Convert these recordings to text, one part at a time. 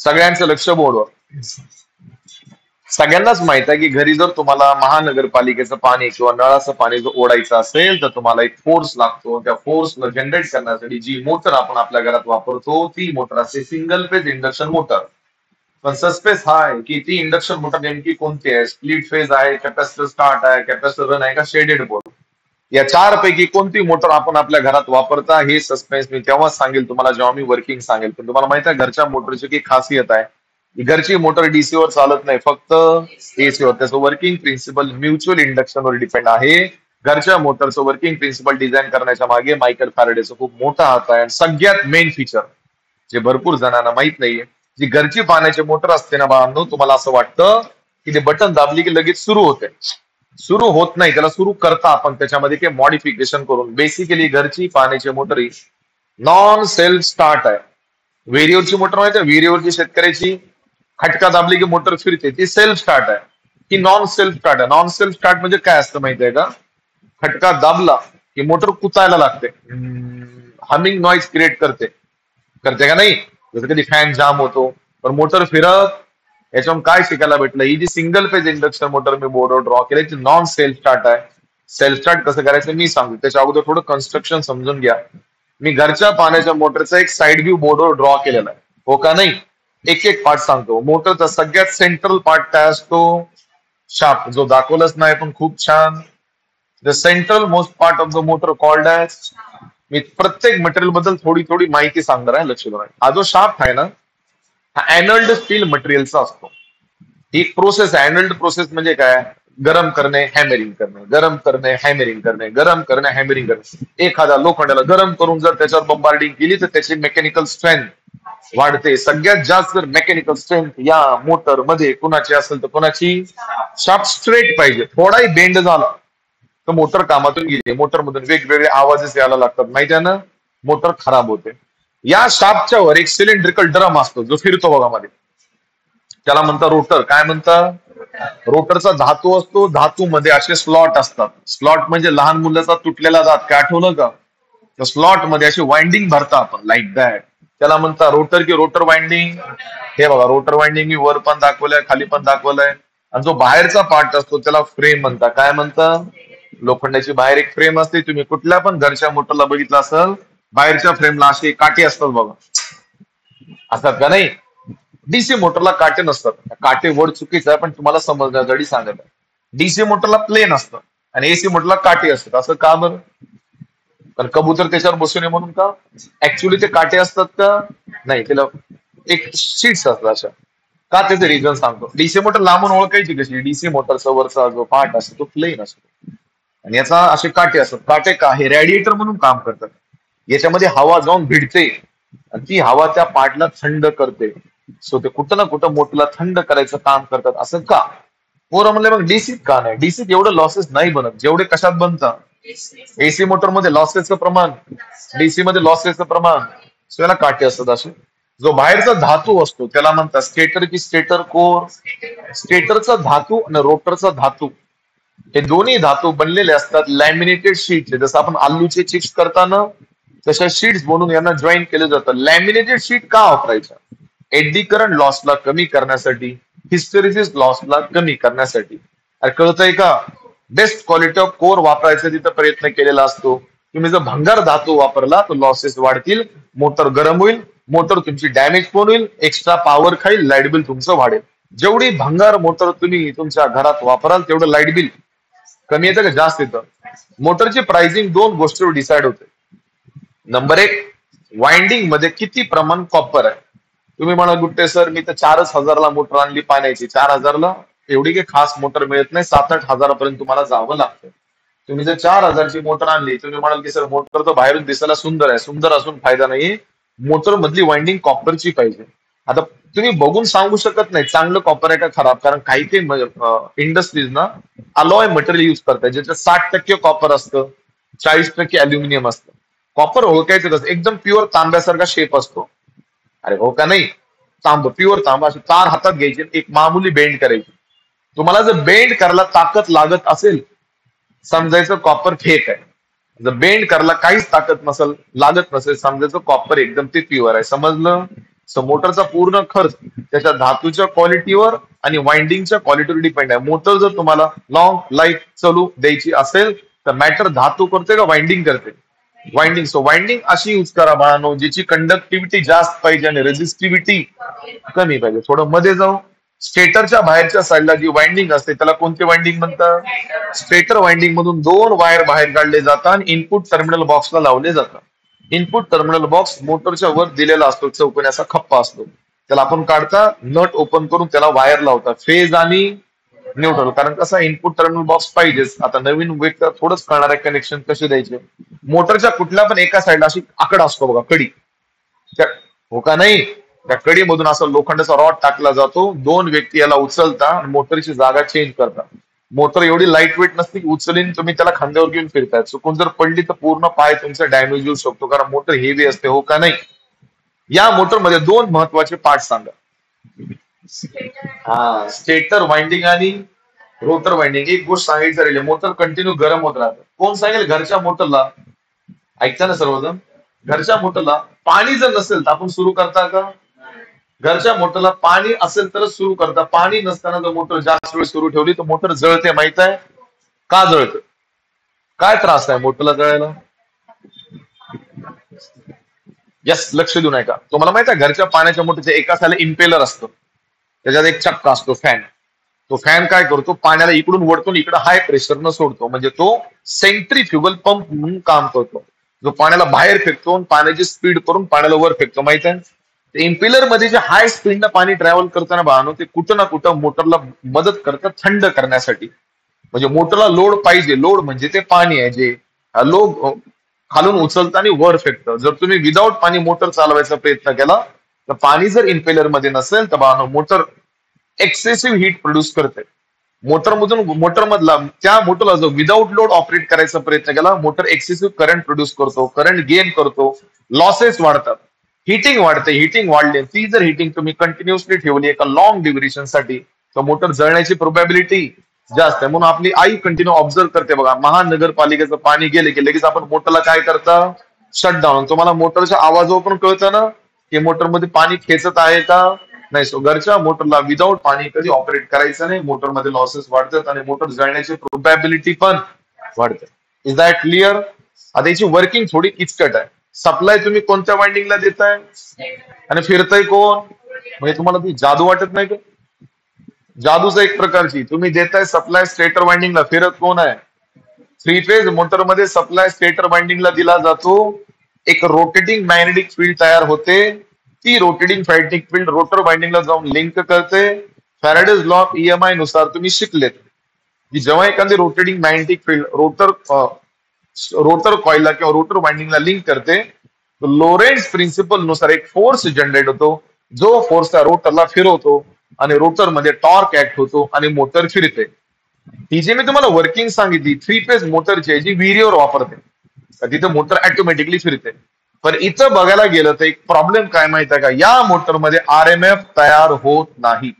सगळ्यांचं लक्ष बोर्डवर. सगळ्यांनाच माहित आहे की घरी जर तुम्हाला महानगरपालिकेचं पाणी किंवा नळाचं पाणी जर ओढायचं असेल तर तुम्हाला एक फोर्स लागतो. त्या फोर्सला जनरेट करण्यासाठी जी मोटर आपण आपल्या घरात वापरतो ती मोटर असते सिंगल फेज इंडक्शन मोटर. पण सस्पेन्स हा आहे की ती इंडक्शन मोटर नेमकी कोणती आहे, स्प्लिट फेज आहे, कॅपॅसिटर स्टार्ट आहे, कॅपॅसिटर रन आहे का शेडेड बोर्ड, या चार पैकी कोणती मोटर आपण आपल्या घरात वापरता हे सस्पेन्स मी तेव्हाच सांगेल तुम्हाला जेव्हा मी वर्किंग सांगेल. पण तुम्हाला माहित आहे घरच्या मोटरची की खासियत आहे, घरची मोटर डीसी वर चालत नाही, फक्त एसीवर. त्याचं वर्किंग प्रिन्सिपल म्युच्युअल इंडक्शन वर डिपेंड आहे. घरच्या मोटरचं वर्किंग प्रिन्सिपल डिझाईन करण्याच्या मागे मायकल फॅरेडेचा खूप मोठा हात आहे. आणि सगळ्यात मेन फीचर जे भरपूर जणांना माहित नाहीये, जी घरची पाण्याची मोटर असते ना बाळांनो, तुम्हाला असं वाटतं की ते बटन दाबली की लगेच सुरू होते. सुरू होत नाही, त्याला सुरू करता आपण त्याच्यामध्ये काही मॉडिफिकेशन करून. बेसिकली घरची पाण्याची मोटर ही नॉन सेल्फ स्टार्ट आहे. वेरीवरची मोटर माहिती आहे, वेरीवरची शेतकऱ्याची खटका दाबली की मोटर फिरते, ती सेल्फ स्टार्ट आहे. ही नॉन सेल्फ स्टार्ट आहे. नॉन सेल्फ स्टार्ट म्हणजे काय असतं माहिती आहे का, खटका दाबला की मोटर कुचायला लागते, हमिंग नॉइज क्रिएट करते, करते का नाही, जसं कधी फॅन जाम होतो. पण मोटर फिरत. याच्यावर काय शिकायला भेटलं, ही जी सिंगल फेज इंडक्शन मोटर मी बोर्डवर ड्रॉ केली ती नॉन सेल्फ स्टार्ट आहे. सेल्फ स्टार्ट कसं करायचं मी सांगतो, त्याच्या अगोदर थोडं कन्स्ट्रक्शन समजून घ्या. मी घरच्या पाण्याच्या मोटरचा एक साइड व्ह्यू बोर्डवर ड्रॉ केलेला आहे, हो का नाही. एक एक पार्ट सांगतो. मोटरचा सगळ्यात सेंट्रल पार्ट काय असतो, शाफ्ट, जो दाखवलाच नाही पण खूप छान. The central most part of the motor called as, मी प्रत्येक मटेरियल बद्दल थोडी थोडी माहिती सांगणार आहे, लक्ष द्या. हा जो शाफ्ट आहे ना, हा एनल्ड स्टील मटेरियलचा असतो. ही एक प्रोसेस आहे. एनल्ड प्रोसेस म्हणजे काय, गरम करणे, हॅमरिंग करणे, गरम करणे, हॅमरिंग करणे, गरम करणे, हॅमरिंग करणे. एखाद्या लोखंडाला गरम करून जर त्याच्यावर बंबार्डिंग केली तर त्याची मेकॅनिकल स्ट्रेंथ वाढते. सगळ्यात जास्त जर मेकॅनिकल स्ट्रेंथ या मोटर मध्ये कुणाची असेल तर कुणाची, शाफ्ट स्ट्रेट पाहिजे. थोडाही बेंड झाला तर मोटर कामातून गेली. मोटर मधून वेगवेगळे आवाजच यायला लागतात, माहिती आहे ना, मोटर खराब होते. या शाफ्टच्या वर एक सिलेंड्रिकल ड्रम असतो जो फिरतो बघा मध्ये, त्याला म्हणतात रोटर. काय म्हणतात, रोटरचा धातू असतो. धातू मध्ये असे स्लॉट असतात. स्लॉट म्हणजे लहान मुलाचा तुटलेला दात, काय आठवलं का, तर स्लॉट मध्ये अशी वाइंडिंग भरता आपण लाईक दॅट, त्याला म्हणतात रोटर की रोटर वाइंडिंग. हे बघा रोटर वाइंडिंग मी वर पण दाखवलंय, खाली पण दाखवलंय. आणि जो बाहेरचा पार्ट असतो त्याला फ्रेम म्हणतात. काय म्हणतात, लोखंडाची बाहेर एक फ्रेम असते. तुम्ही कुठल्या पण घरच्या मोटरला बघितलं असेल, बाहेरच्या फ्रेमला असे काटे असतात बघा, असतात का नाही. डीसी मोटरला काटे नसतात. काटे वर्ड चुकीचं आहे पण तुम्हाला समजण्यासाठी सांगत आहे. डीसी मोटरला प्लेन असतं आणि एसी मोटरला काटे असतात. असं का बरं, कारण कबूतर त्याच्यावर बसू नये म्हणून का, ऍक्च्युली ते काटे असतात का नाही, त्याला एक शीट्स असतात अशा. का त्याचं रिझन सांगतो. डीसी मोटर लांबून ओळखायची कशी, डीसी मोटरचा वरचा जो पार्ट असतो तो प्लेन असतो आणि याचा असे काटे असतात. काटे का, हे रेडिएटर म्हणून काम करतात. याच्यामध्ये हवा जाऊन भिडते आणि ती हवा त्या पार्टला थंड करते. सो ते कुठं ना कुठं मोटरला थंड करायचं काम करतात. असं का, पोरं म्हणले मग डीसीत का नाही, डीसीत एवढं लॉसेस नाही बनत जेवढे कशात बनतात. एसी मोटर मध्ये लॉसेसचं प्रमाण, डीसी मध्ये लॉसेसचं प्रमाण. सो याला काटे असतात असे. जो बाहेरचा धातू असतो त्याला म्हणतात स्टेटर की स्टेटर कोर. स्टेटरचा धातू आणि रोटरचा धातू हे दोन्ही धातू बनलेले असतात लॅमिनेटेड शीट. जसं आपण आलूचे चिप्स करताना तशा शीट्स बनवून यांना जॉईन केलं जातं. लॅमिनेटेड शीट का वापरायच्या, एडी करंट लॉसला कमी करण्यासाठी, हिस्टेरिसिस लॉसला कमी करण्यासाठी. अरे कळतंय का, बेस्ट क्वालिटी ऑफ कोर वापरायचा तिथं प्रयत्न केलेला असतो. तुम्ही जर भंगार धातू वापरला तर लॉसेस वाढतील, मोटर गरम होईल, मोटर तुमची डॅमेज पण होईल, एक्स्ट्रा पॉवर खाईल, लाईट बिल तुमचं वाढेल. जेवढी भंगार मोटर तुम्ही तुमच्या घरात वापराल तेवढं लाईट बिल कमी येतं का जास्त येतं. मोटरची प्राइसिंग दोन गोष्टीवर डिसाइड होते. नंबर एक, वाइंडिंग मध्ये किती प्रमाण कॉपर आहे. तुम्ही म्हणा गुट्टे सर मी तर 4,000ला मोटर आणली पाण्याची, 4,000ला एवढी काही खास मोटर मिळत नाही, 7-8 हजारापर्यंत तुम्हाला जावं लागतं. तुम्ही जर 4,000ची मोटर आणली, तुम्ही म्हणाल की सर मोटर तर बाहेरून दिसायला सुंदर आहे, सुंदर असून फायदा नाही, मोटर मधली वाइंडिंग कॉपरची पाहिजे. आता तुम्ही बघून सांगू शकत नाही चांगलं कॉपर आहे का खराब, कारण काही काही इंडस्ट्रीज ना अलॉय मटेरियल युज करतात ज्याच्यात 60% कॉपर असतं, 40% अल्युमिनियम असतं. कॉपर ओळखायचं कसं, एकदम प्युअर तांब्यासारखा शेप असतो. अरे हो का नाही, तांब प्युअर तांबा अशी तार हातात घ्यायची, एक मामूली बेंड करायची. तुम्हाला जर बेंड करायला ताकद लागत असेल समजायचं कॉपर फेक आहे. जर बेंड करायला काहीच ताकद नसेल, लागत नसेल, समजायचं कॉपर एकदम ते प्युअर आहे. समजलं. सो मोटरचा पूर्ण खर्च त्याच्या धातूच्या क्वालिटीवर आणि वाइंडिंगच्या क्वालिटीवर डिपेंड आहे. मोटर जर तुम्हाला लॉंग लाईफ चालू द्यायची असेल तर मॅटर धातू करते का वाइंडिंग करते? वाइंडिंग. सो वाइंडिंग अशी यूज करा बाळांनो ज्याची कंडक्टिव्हिटी जास्त पाहिजे आणि रेझिस्टिव्हिटी कमी पाहिजे. थोडं मध्ये जाऊ. स्टेटरच्या बाहेरच्या साईडला जी वाइंडिंग असते त्याला कोणते वाइंडिंग म्हणतात? स्टेटर वाइंडिंग मधून 2 वायर बाहेर काढले जातात आणि इनपुट टर्मिनल बॉक्सला लावले जातात. इनपुट टर्मिनल बॉक्स मोटरच्या वर दिलेला असतो, चौकोनी असा खप्पा असतो. त्याला आपण काढता नट ओपन करून त्याला वायर लावतात, फेज आणि न्यूट्रल. कारण कसा इनपुट टर्मिनल बॉक्स पाहिजेच. आता नवीन व्यक्ती थोडंच कळणार आहे कनेक्शन कसे द्यायचे. मोटरच्या कुठल्या पण एका साईडला अशी आकडा असतो बघा, कडी. हो का नाही? त्या कडीमधून असा लोखंडाचा रॉड टाकला जातो. 2 व्यक्ती याला उचलता आणि मोटरची जागा चेंज करतात. मोटर एवढी लाईट वेट नसते की उचलीन तुम्ही त्याला खांद्यावर घेऊन फिरताय. चुकून जर पडली तर पूर्ण पाय तुमचा डॅमेज होऊ शकतो, कारण मोटर हेवी असते. हो का नाही? या मोटरमध्ये 2 महत्वाचे पार्ट सांगा. स्टेटर वाइंडिंग आणि रोटर वाइंडिंग. एक गोष्ट सांगायची राहिली, मोटर कंटिन्यू गरम होत राहतं. कोण सांगेल घरच्या मोटरला? ऐकता ना सर्वजण? घरच्या मोटरला पाणी जर नसेल तर आपण सुरू करता का? घरच्या मोटरला पाणी असेल तरच सुरू करता. पाणी नसताना जर मोटर जास्त वेळ सुरू ठेवली तर मोटर जळते. माहित आहे का जळते? काय त्रास आहे मोटरला जळायला? यस, लक्ष देऊ नये का? तुम्हाला माहित आहे घरच्या पाण्याच्या मोटरच्या एका साला इम्पेलर असतं, त्याच्यात एक चक्का असतो फॅन. तो फॅन काय करतो? पाण्याला इकडून वळतो इकडे हाय प्रेशरनं सोडतो. म्हणजे तो सेंट्रीफ्युगल पंप म्हणून काम करतो, जो पाण्याला बाहेर फेकतो आणि पाण्याची स्पीड करून पाण्याला वर फेकतो. माहित आहे? इम्पेलर मध्ये जे हाय स्पीडनं पाणी ट्रॅव्हल करताना पाहणं ते कुठं ना कुठं मोटरला मदत करतात थंड करण्यासाठी. म्हणजे मोटरला लोड पाहिजे. लोड म्हणजे ते पाणी आहे जे लोड खालून उचलतं आणि वर फेकतं. जर तुम्ही विदाऊट पाणी मोटर चालवायचा प्रयत्न केला तर पाणी जर इम्पेलर मध्ये नसेल तर पाहणं मोटर एक्सेसिव्ह हीट प्रोड्यूस करते. मोटर मधला त्या मोटरला जो विदाऊट लोड ऑपरेट करायचा प्रयत्न केला, मोटर एक्सेसिव्ह करंट प्रोड्यूस करतो, करंट गेन करतो, लॉसेस वाढतात, हिटिंग वाढते. हिटिंग वाढली, ती जर हिटिंग तुम्ही कंटिन्युअसली ठेवली एका लॉंग ड्युरेशन साठी तर मोटर जळण्याची प्रोबॅबिलिटी जास्त आहे. म्हणून आपली आई कंटिन्यू ऑब्झर्व करते बघा. महानगरपालिकेचं पाणी गेले की लगेच आपण मोटरला काय करता? शटडाऊन. तुम्हाला मोटरच्या आवाजावर पण कळतं ना की मोटरमध्ये पाणी खेचत आहे का नाही. सो घरच्या मोटरला विदाऊट पाणी कधी ऑपरेट करायचं नाही. मोटरमध्ये लॉसेस वाढतात आणि मोटर जळण्याची प्रोबॅबिलिटी पण वाढते. Is that clear? आता याची वर्किंग थोडी किचकट आहे. सप्लाय तुम्ही कोणत्या वाइंडिंगला देताय आणि फिरतय कोण? म्हणजे तुम्हाला ती जादू वाटत नाही का? जादूच एक प्रकारची. तुम्ही देताय सप्लाय स्टेटर वाइंडिंगला, फिरत कोण आहे? 3 फेज मोटरमध्ये सप्लाय स्टेटर वाइंडिंगला दिला जातो. एक रोटेटिंग मॅग्नेटिक फील्ड तयार होते. ती रोटेटिंग मॅग्नेटिक फील्ड रोटर वाइंडिंगला जाऊन लिंक करते. फॅराडेज लॉ ऑफ EMI नुसार तुम्ही शिकलेत की जेव्हा एखादी रोटेटिंग मॅग्नेटिक फील्ड रोटर कॉइलला किंवा रोटर वाइंडिंगला लिंक करते तर लोरेंट्झ प्रिन्सिपल नुसार एक फोर्स जनरेट होतो, जो फोर्स त्या रोटरला फिरवतो आणि रोटर मध्ये टॉर्क ऍक्ट होतो आणि मोटर फिरते. ही जी मी तुम्हाला वर्किंग सांगितली 3 फेज मोटरची जी विहिरीवर वापरते, तिथे मोटर ऑटोमॅटिकली फिरते. पण इथं बघायला गेलं तर एक प्रॉब्लेम काय माहित आहे का? या मोटरमध्ये RMF तयार होत नाही.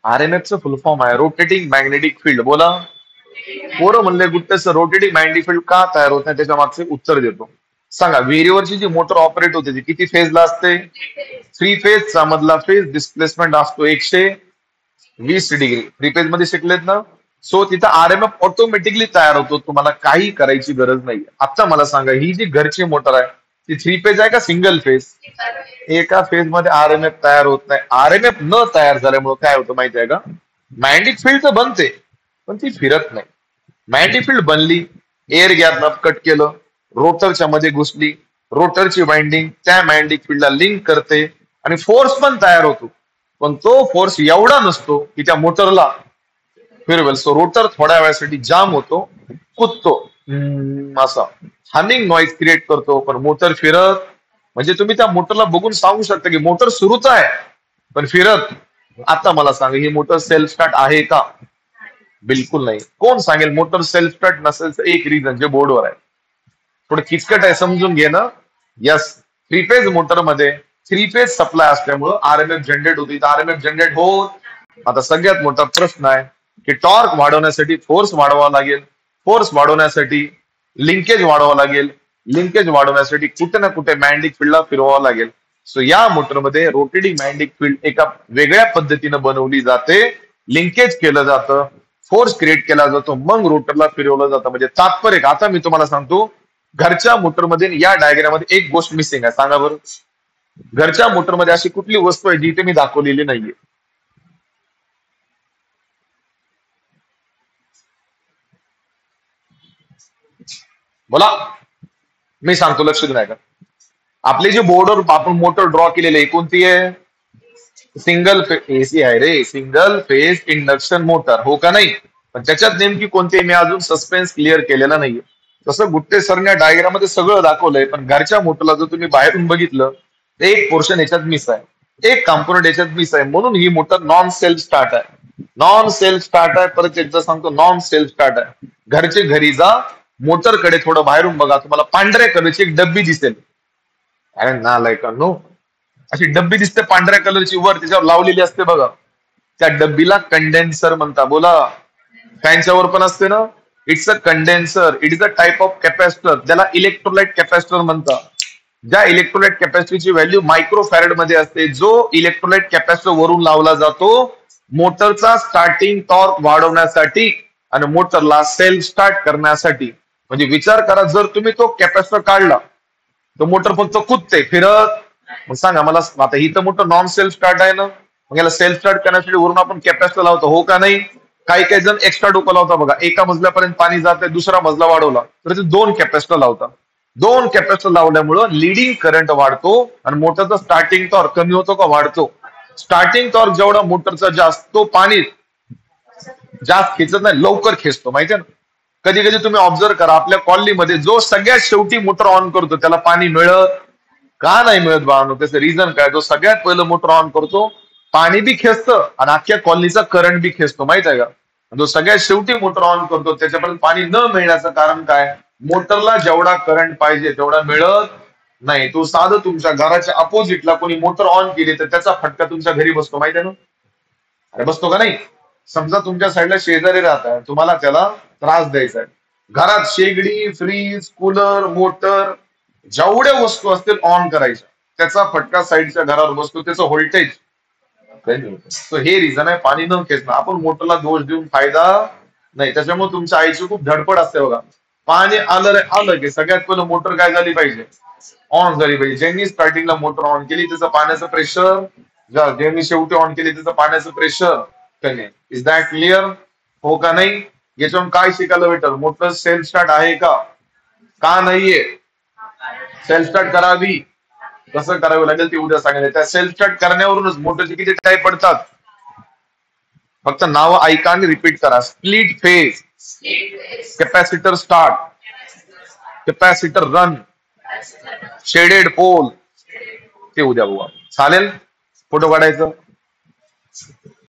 RMFचं फुल फॉर्म आहे रोटेटिंग मॅग्नेटिक फील्ड. बोला पोरं म्हणले गुट्टस रोटेटिंग मॅग्नेटिक फील्ड का तयार होत नाही त्याच्या मागचे उत्तर देतो. सांगा विहिरीवरची जी मोटर ऑपरेट होते ती किती फेजला असते? 3 फेजचा मधला फेज डिस्प्लेसमेंट असतो 120 डिग्री. 3 फेज मध्ये शिकलेत ना? सो तिथं RMF ऑटोमॅटिकली तयार होतो, तुम्हाला काही करायची गरज नाही. आता मला सांगा ही जी घरची मोटर आहे ती 3 फेज आहे का सिंगल फेज? एका फेज मध्ये RMF तयार होत नाही. RMF न तयार झाल्यामुळे काय होतं माहिती आहे का? मॅग्नेटिक फील्ड तर बनते पण ती फिरत नाही. मॅग्नेटिक फील्ड बनली, एअर गॅप कट केलं, रोटरच्या मध्ये घुसली, रोटरची वाइंडिंग त्या मॅग्नेटिक फील्डला लिंक करते आणि फोर्स पण तयार होतो. पण तो फोर्स एवढा नसतो की त्या मोटरला फिरवेल. सो रोटर थोड्या वेळासाठी जाम होतो, कुदतो, असा हमिंग नॉईज क्रिएट करतो, पण मोटर फिरत. म्हणजे तुम्ही त्या मोटरला बघून सांगू शकता की मोटर सुरूच आहे पण फिरत. आता मला सांगा ही मोटर सेल्फ स्टार्ट आहे का? बिलकुल नाही. कोण सांगेल मोटर सेल्फ स्टार्ट नसेल तर एक रिझन जे बोर्डवर आहे. थोडं किचकट आहे, समजून घे ना. यस, 3 फेज मोटर मध्ये 3 फेज सप्लाय असल्यामुळं RMF जनरेट होती. RMF जनरेट होत. आता सगळ्यात मोठा प्रश्न आहे की टॉर्क वाढवण्यासाठी फोर्स वाढवावा लागेल. फोर्स वाढवण्यासाठी लिंकेज वाढवावं लागेल. लिंकेज वाढवण्यासाठी कुठे ना कुठे मॅग्नेटिक फील्डला फिरवावं लागेल. सो या मोटरमध्ये रोटेटिंग मॅग्नेटिक फील्ड एका वेगळ्या पद्धतीनं बनवली जाते, लिंकेज केलं जातं, फोर्स क्रिएट केला जातो, मग रोटरला फिरवलं जातं. म्हणजे तात्पर्य आता मी तुम्हाला सांगतो, घरच्या मोटरमध्ये या डायग्राममध्ये एक गोष्ट मिसिंग आहे. सांगा बरं, घरच्या मोटरमध्ये अशी कुठली वस्तू आहे जी इथे मी दाखवलेली नाहीये? बोला, मी सांगतो, लक्ष देऊ नका. आपली जी बोर्डवर आपण मोटर ड्रॉ केलेली आहे कोणती आहे? सिंगल एसी आहे रे, सिंगल फेज इंडक्शन मोटर, हो का नाही? पण त्याच्यात नेमकी कोणती मी अजून सस्पेन्स क्लिअर केलेला नाहीये. तसं गुट्टे सरने डायग्राम मध्ये सगळं दाखवलंय, पण घरच्या मोटरला जर तुम्ही बाहेरून बघितलं तर एक पोर्शन याच्यात मिस आहे, एक कॉम्पोनंट याच्यात मिस आहे. म्हणून ही मोटर नॉन सेल्फ स्टार्ट आहे. नॉन सेल्फ स्टार्ट आहे, परत एकदा सांगतो, नॉन सेल्फ स्टार्ट आहे. घरचे घरी जा, मोटरकडे थोडं बाहेरून बघा, तुम्हाला पांढऱ्या कलरची एक डब्बी दिसेल. अरे नालायकांनो, अशी डब्बी दिसते पांढऱ्या कलरची, वर त्याच्यावर लावलेली असते बघा, त्या डब्बीला कंडेन्सर म्हणता. बोला, फॅनच्या वर पण असते ना, it's a condenser. It is a type of capacitor, त्याला इलेक्ट्रोलाइट कॅपॅसिटर म्हणतात. ज्या इलेक्ट्रोलाइट कॅपॅसिटीची व्हॅल्यू मायक्रो फॅरेड मध्ये असते, जो इलेक्ट्रोलाइट कॅपॅसिटर वरून लावला जातो मोटरचा स्टार्टिंग टॉर्क वाढवण्यासाठी आणि मोटरला सेल्फ स्टार्ट करण्यासाठी. म्हणजे विचार करा, जर तुम्ही तो कॅपॅसिटर काढला तर मोटर फक्त कुदते, फिरत. मग सांगा मला, आता ही तर मोटर नॉन सेल्फ स्टार्ट आहे ना, मग याला सेल्फ स्टार्ट करण्यासाठी वरून आपण कॅपॅसिटर लावतो, हो का नाही? काही काही जण एक्स्ट्रा डोकं लावता बघा, एका मजल्यापर्यंत पाणी जाते, दुसरा मजला वाढवला तर ते दोन कॅपॅसिटर लावतात. दोन कॅपॅसिटर लावल्यामुळं लिडिंग करंट वाढतो आणि मोटरचा स्टार्टिंग टॉर्क कमी होतो का वाढतो? स्टार्टिंग टॉर्क जेवढा मोटरचा जास्त, तो पाणी जास्त खेचत नाही, लवकर खेचतो, माहितीये ना? कधी कधी तुम्ही ऑब्झर्व करा, आपल्या कॉलनीमध्ये जो सगळ्यात शेवटी मोटर ऑन करतो त्याला पाणी मिळत का नाही मिळत बाळांनो? त्याचं रिझन काय? जो सगळ्यात पहिलं मोटर ऑन करतो पाणी बी खेचतं आणि अख्ख्या कॉलनीचा करंट बी खेचतो, माहित आहे का? जो सगळ्यात शेवटी मोटर ऑन करतो त्याच्यापर्यंत पाणी न मिळण्याचं कारण काय? मोटरला जेवढा करंट पाहिजे तेवढा मिळत नाही. तो साधं तुमच्या घराच्या अपोजिटला कोणी मोटर ऑन केली तर त्याचा फटका तुमच्या घरी बसतो, माहिती आहे ना? अरे बसतो का नाही? समजा तुमच्या साईडला शेजारी राहत आहे, तुम्हाला त्याला त्रास द्यायचा आहे. घरात शेगडी, फ्रीज, कूलर, मोटर, जेवढ्या वस्तू असतील ऑन करायच्या, त्याचा फटका साईडच्या घरावर बसतो, त्याचं व्होल्टेज कमी होतं. So हे रिझन आहे पाणी न खेचणं. आपण मोटरला दोष देऊन फायदा नाही. त्याच्यामुळे तुमच्या आईची खूप धडपड असते बघा, पाणी आलं रे आलं की सगळ्यात पहिलं मोटर काय झाली पाहिजे? ऑन झाली पाहिजे. ज्यांनी स्टार्टिंगला मोटर ऑन केली त्याचं पाण्याचं प्रेशर, ज्यांनी शेवटी ऑन केली त्याचं पाण्याचं प्रेशर कमी. Is that clear? हो का नाही? याच्यावरून काय शिकायला भेटल? मोटर सेल्फ स्टार्ट आहे का का नाहीये? सेल्फ स्टार्ट करावी, कसं करावं लागेल ते उद्या सांगितलं. त्या सेल्फ स्टार्ट करण्यावरूनच मोटरचे किती टाईप पडतात, फक्त नाव ऐका आणि रिपीट करा. Split phase, capacitor start, capacitor run, shaded pole, ते उद्या बघू. चालेल? फोटो काढायचं.